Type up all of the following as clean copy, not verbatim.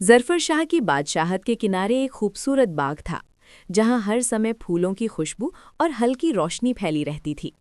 ज़रफ़र शाह की बादशाहत के किनारे एक खूबसूरत बाग था, जहां हर समय फूलों की खुशबू और हल्की रोशनी फैली रहती थी।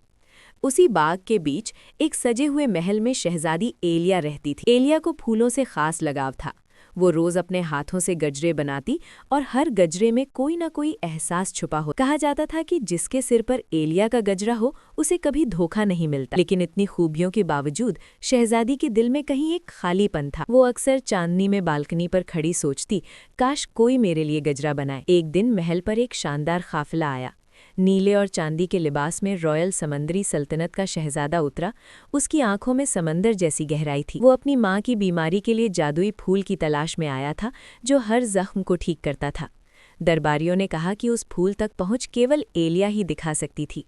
उसी बाग के बीच एक सजे हुए महल में शहजादी एलिया रहती थी। एलिया को फूलों से खास लगाव था। वो रोज अपने हाथों से गजरे बनाती और हर गजरे में कोई ना कोई एहसास छुपा हो। कहा जाता था कि जिसके सिर पर एलिया का गजरा हो उसे कभी धोखा नहीं मिलता। लेकिन इतनी खूबियों के बावजूद शहजादी के दिल में कहीं एक खालीपन था। वो अक्सर चांदनी में बालकनी पर खड़ी सोचती, काश कोई मेरे लिए गजरा बनाए। एक दिन महल पर एक शानदार काफिला आया। नीले और चांदी के लिबास में रॉयल समंदरी सल्तनत का शहजादा उतरा। उसकी आंखों में समंदर जैसी गहराई थी। वो अपनी माँ की बीमारी के लिए जादुई फूल की तलाश में आया था, जो हर जख्म को ठीक करता था। दरबारियों ने कहा कि उस फूल तक पहुँच केवल एलिया ही दिखा सकती थी।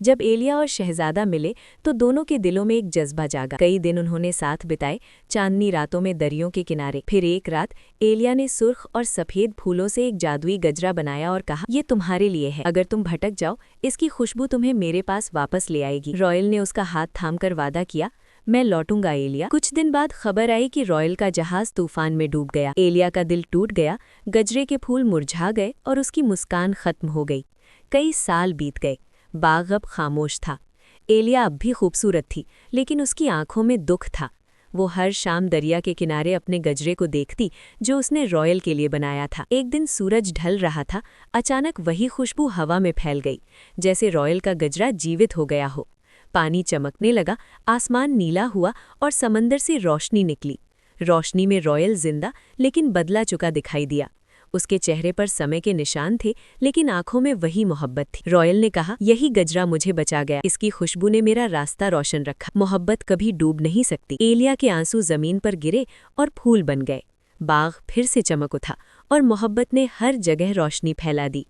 जब एलिया और शहजादा मिले तो दोनों के दिलों में एक जज्बा जागा। कई दिन उन्होंने साथ बिताए, चांदनी रातों में दरियों के किनारे। फिर एक रात एलिया ने सुर्ख और सफ़ेद फूलों से एक जादुई गजरा बनाया और कहा, ये तुम्हारे लिए है। अगर तुम भटक जाओ, इसकी खुशबू तुम्हें मेरे पास वापस ले आएगी। रॉयल ने उसका हाथ थामकर वादा किया, मैं लौटूंगा एलिया। कुछ दिन बाद खबर आई कि रॉयल का जहाज तूफान में डूब गया। एलिया का दिल टूट गया, गजरे के फूल मुरझा गए और उसकी मुस्कान खत्म हो गई। कई साल बीत गए, बाग अब खामोश था। एलिया अब भी खूबसूरत थी, लेकिन उसकी आंखों में दुख था। वो हर शाम दरिया के किनारे अपने गजरे को देखती, जो उसने रॉयल के लिए बनाया था। एक दिन सूरज ढल रहा था, अचानक वही खुशबू हवा में फैल गई, जैसे रॉयल का गजरा जीवित हो गया हो। पानी चमकने लगा, आसमान नीला हुआ और समंदर से रोशनी निकली। रोशनी में रॉयल जिंदा लेकिन बदला चुका दिखाई दिया। उसके चेहरे पर समय के निशान थे, लेकिन आंखों में वही मोहब्बत थी। रॉयल ने कहा, यही गजरा मुझे बचा गया। इसकी खुशबू ने मेरा रास्ता रोशन रखा। मोहब्बत कभी डूब नहीं सकती। एलिया के आंसू जमीन पर गिरे और फूल बन गए। बाग फिर से चमक उठा और मोहब्बत ने हर जगह रोशनी फैला दी।